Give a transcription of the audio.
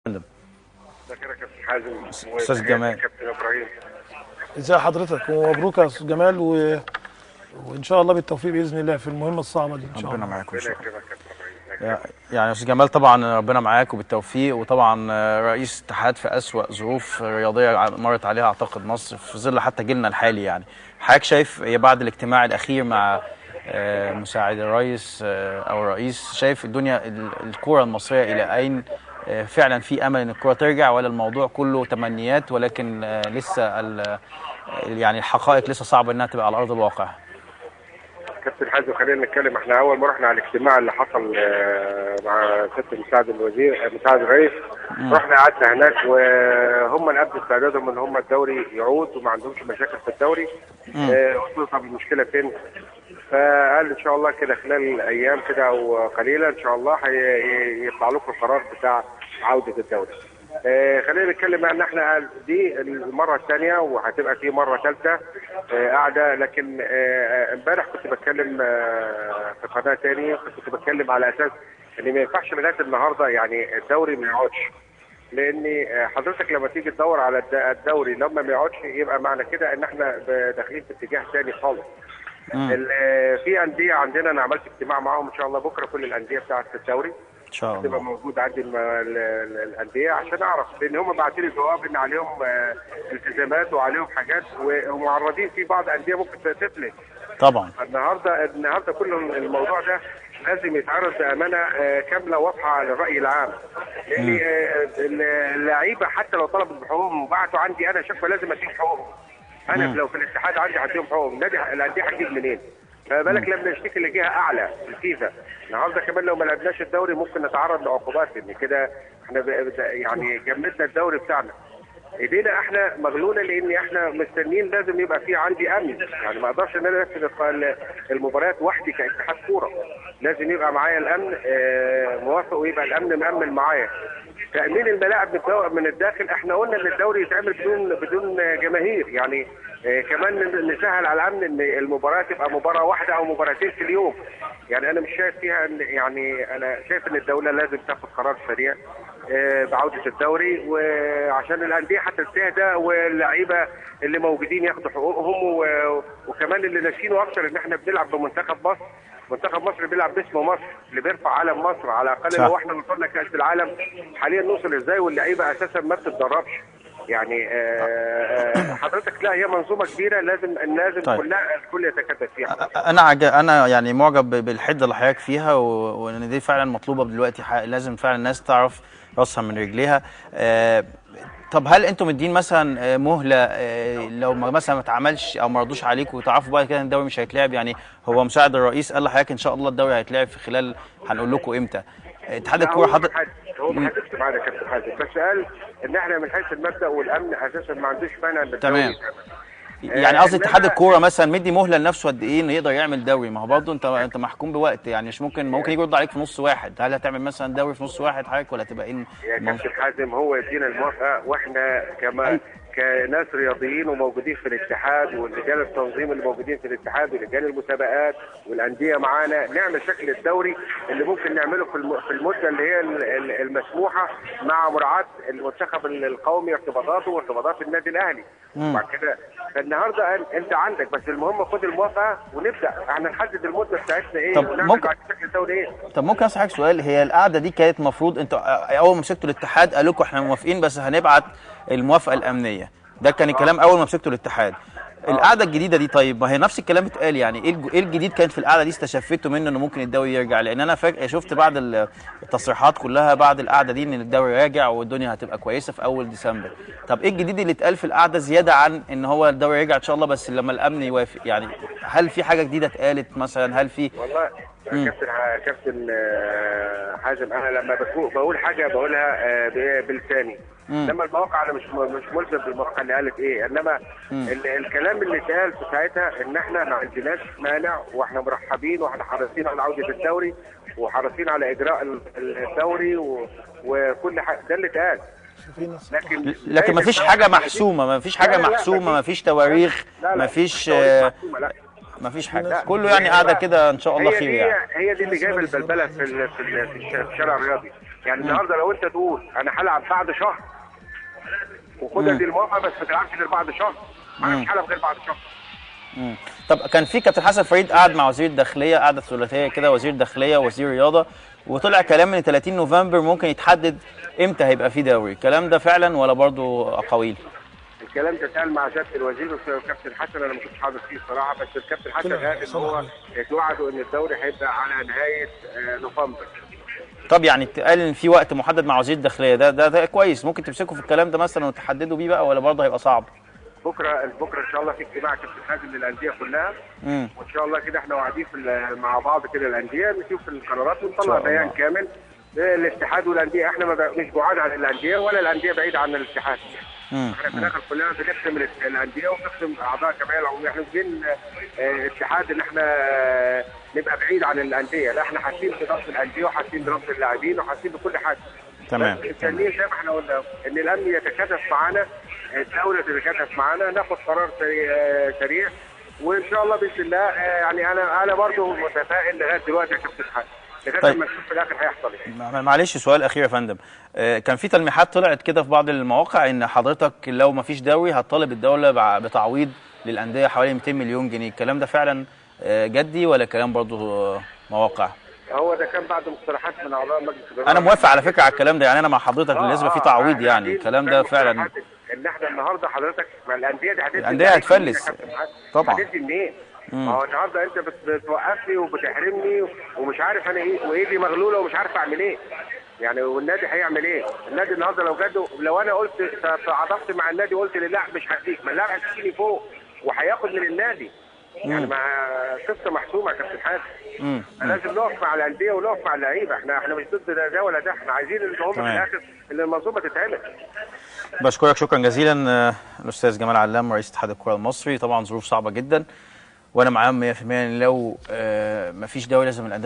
فندم. شكرا يا كابتن حازم استاذ جمال، كابتن ابراهيم. ازي حضرتك ومبروك يا استاذ جمال وان شاء الله بالتوفيق باذن الله في المهمه الصعبه دي ان شاء ربنا الله. معاكم ان شاء الله. يكرمك يا كابتن ابراهيم. يعني يا استاذ جمال طبعا ربنا معاك وبالتوفيق، وطبعا رئيس اتحاد في اسوأ ظروف رياضيه مرت عليها اعتقد مصر في ظل حتى جيلنا الحالي. يعني حضرتك شايف بعد الاجتماع الاخير مع مساعد الرئيس او الرئيس، شايف الدنيا الكره المصريه الى اين؟ فعلا في امل ان الكره ترجع، ولا الموضوع كله تمنيات ولكن لسه يعني الحقائق لسه صعبه انها تبقى على ارض الواقع؟ كابتن حازم خلينا نتكلم. احنا اول ما رحنا على الاجتماع اللي حصل مع سياده مساعد الوزير مساعد الرئيس، رحنا قعدنا هناك وهم نقدوا استعدادهم ان هم الدوري يعود وما عندهمش مشاكل في الدوري. قلت له طب المشكله فين؟ فقال ان شاء الله كده خلال ايام كده او قليله ان شاء الله هيطلع لكم القرار بتاع عوده الدوري. خلينا نتكلم ان احنا دي المره الثانيه وهتبقى في مره ثالثه قاعده. لكن امبارح كنت بتكلم في قناه ثاني، كنت بتكلم على اساس ان ما ينفعش لغايه النهارده يعني الدوري ما يقعدش، لان حضرتك لما تيجي تدور على الدوري لما ما يقعدش يبقى معنى كده ان احنا داخلين في اتجاه ثاني خالص. في انديه عندنا انا عملت اجتماع معاهم ان شاء الله بكره، كل الانديه بتاعه الدوري ان شاء الله تبقى موجود عندي الانديه عشان اعرف، لان هم بعتوا لي جواب ان عليهم التزامات وعليهم حاجات ومعرضين في بعض انديه ممكن تفلت. طبعا النهارده كل الموضوع ده لازم يتعرض بامانه كامله واضحه على الراي العام، لان اللعيبه حتى لو طلبت بحقوقهم وبعتوا عندي انا شكوى لازم اديهم حقوقهم. انا لو في الاتحاد عندي هديهم حقوقهم، الانديه هتجيب منين؟ فبالك لما نشتكي لجهه اعلى الفيفا. النهارده كمان لو ما لعبناش الدوري ممكن نتعرض لعقوبات، لان كده احنا يعني جمدنا الدوري بتاعنا. ايدينا احنا مغلوله لان احنا مستنيين لازم يبقى في عندي امن، يعني ما اقدرش ان انا انفذ المباريات وحدي كاتحاد كوره، لازم يبقى معايا الامن موافق ويبقى الامن مأمن معايا. تأمين الملاعب من الداخل، احنا قلنا ان الدوري يتعمل بدون جماهير، يعني كمان نسهل على الامن ان المباراه تبقى مباراه واحده او مباراتين في اليوم. يعني انا مش شايف فيها ان، يعني انا شايف ان الدوله لازم تاخد قرار سريع بعوده الدوري، وعشان الانديه حتى تهدى واللعيبه اللي موجودين ياخدوا حقوقهم، وكمان اللي ناسينه اكتر ان احنا بنلعب بمنتخب مصر. منتخب مصر بيلعب باسم مصر اللي بيرفع علم مصر، على الاقل لو احنا وصلنا كاس العالم حاليا نوصل ازاي واللعيبه اساسا ما بتتدربش. يعني حضرتك لا، هي منظومه كبيره لازم طيب. كلها الكل يتكاتف فيها. انا يعني معجب بالحده اللي حضرتك فيها، وان دي فعلا مطلوبه دلوقتي، لازم فعلا الناس تعرف راسها من رجليها. طب هل انتم مدين مثلا مهله لو مثلا ما اتعملش او ما ردوش عليكم وتعرفوا بقى كده ان الدوري مش هيتلعب؟ يعني هو مساعد الرئيس قال لحضرتك ان شاء الله الدوري هيتلعب في خلال، هنقول لكم امتى. اتحاد الكوره هو ما حدش معانا يا كابتن حازم، بس قال ان احنا من حيث المبدا والامن اساسا ما عندوش مانع ان تمام. يعني قصدي اتحاد الكوره مثلا مدي مهله لنفسه قد ايه انه يقدر يعمل دوري؟ ما هو برضه انت محكوم بوقت، يعني مش ممكن يجي يرد عليك في نص واحد. هل هتعمل مثلا دوري في نص واحد حضرتك، ولا تبقى ايه؟ يا كابتن حازم هو يدينا الموافقه، واحنا كمان كناس رياضيين وموجودين في الاتحاد ورجال التنظيم اللي موجودين في الاتحاد ورجال المسابقات والانديه معانا، نعمل شكل الدوري اللي ممكن نعمله في المده اللي هي المسموحه مع مراعاه المنتخب القومي ارتباطاته وارتباطات النادي الاهلي. وبعد كده النهارده انت عندك، بس المهم خد الموافقه ونبدا احنا نحدد المده بتاعتنا ايه ونعمل بعد شكل الدوري ايه. طب ممكن اسالك سؤال؟ هي القعده دي كانت المفروض انتوا اول ما مسكتوا الاتحاد قالوا لكم احنا موافقين بس هنبعت الموافقه الامنيه، ده كان الكلام اول ما مسكتوا الاتحاد. القعده الجديده دي طيب ما هي نفس الكلام اتقال، يعني ايه الجديد كانت في القعده دي استشفيتوا منه انه ممكن الدوري يرجع؟ لان انا شفت بعض التصريحات كلها بعد القعده دي ان الدوري راجع والدنيا هتبقى كويسه في اول ديسمبر. طب ايه الجديد اللي اتقال في القعده زياده عن ان هو الدوري يرجع ان شاء الله بس لما الامن يوافق؟ يعني هل في حاجه جديده اتقالت مثلا؟ هل في والله كابتن حازم، انا لما بقول حاجه بقولها بلساني، انما المواقع انا مش ملزم بالمواقع اللي قالت ايه، انما الكلام اللي اتقال في ساعتها ان احنا ما عندناش مانع واحنا مرحبين واحنا حريصين على عوده الدوري وحريصين على اجراء الدوري وكل حاجه، ده اللي اتقال. لكن ما فيش حاجه محسومه، ما فيش حاجه محسومه، ما فيش تواريخ، ما فيش ما فيش حاجه، كله يعني قاعده كده ان شاء الله خير. يعني هي دي اللي جايبه البلبله في الشارع الرياضي، يعني النهارده لو انت تقول انا هلعب بعد شهر وخد دي الموافقه بس ما تلعبش غير بعد شهر، انا مش هلعب غير بعد شهر. طب كان في كابتن حسن فريد قعد مع وزير الداخليه قعده ثلاثيه كده، وزير الداخليه ووزير الرياضه، وطلع كلام ان 30 نوفمبر ممكن يتحدد امتى هيبقى في دوري. الكلام ده فعلا ولا برضو اقاويل؟ الكلام ده اتقال مع سياده الوزير والكابتن حسن، انا ما كنتش حاضر فيه الصراحه، بس الكابتن حسن قال ان هو اتوعدوا ان الدوري هيبقى على نهايه نوفمبر. طب يعني اتقال ان في وقت محدد مع وزير الداخليه، ده كويس. ممكن تمسكوا في الكلام ده مثلا وتحددوا بيه بقى، ولا برضه هيبقى صعب؟ بكره ان شاء الله في اجتماع كابتن حازم للانديه كلها، وان شاء الله كده احنا قاعدين مع بعض كده الانديه نشوف القرارات ونطلع بيان كامل للاتحاد والانديه. احنا مش بعاد عن الانديه ولا الانديه بعيده عن الاتحاد. احنا في الاخر كلنا بنخدم الانديه وبنخدم اعضاء الجمعيه العموميه. احنا مش بين اتحاد ان احنا نبقى بعيد عن الانديه، لا احنا حاسين بضغط الانديه وحاسين بضغط اللاعبين وحاسين بكل حاجه. تمام. مستنيين زي ما احنا قلنا ان الامن يتكاتف معانا، الدوله تتكاتف معانا، ناخد قرار سريع وان شاء الله باذن الله. يعني انا برضه متفائل لغايه دلوقتي يا كابتن حسن، لغايه ما نشوف في الاخر هيحصل ايه. معلش سؤال اخير يا فندم. كان في تلميحات طلعت كده في بعض المواقع ان حضرتك لو ما فيش دوري هتطالب الدوله بتعويض للانديه حوالي 200 مليون جنيه. الكلام ده فعلا جدي ولا كلام برضه مواقع؟ هو ده كان بعد مقترحات من اعضاء مجلس الاداره. انا موافق على فكره على الكلام ده، يعني انا مع حضرتك لازم في تعويض. يعني الكلام ده فعلا ان احنا النهارده حضرتك الانديه دي الانديه هتفلس طبعا. هتدي منين؟ ما هو النهارده انت بتوقفني وبتحرمني ومش عارف انا ايه وايدي مغلوله ومش عارف اعمل ايه. يعني والنادي هيعمل ايه؟ النادي النهارده لو انا قلت تعاطفت مع النادي وقلت للاعب مش هديك، ما اللاعب هيشيلني فوق وهياخد من النادي. يعني مع قصه محسومه يا كابتن حازم. لازم نقف مع الانديه ونقف مع اللعيبه. احنا مش ضد ده ولا ده، احنا عايزين ان هم في الاخر ان المنظومه تتعمل. بشكرك شكرا جزيلا الاستاذ جمال علام رئيس اتحاد الكره المصري. طبعا ظروف صعبه جدا وانا معاهم 100% ان لو ما فيش دوري لازم الانديه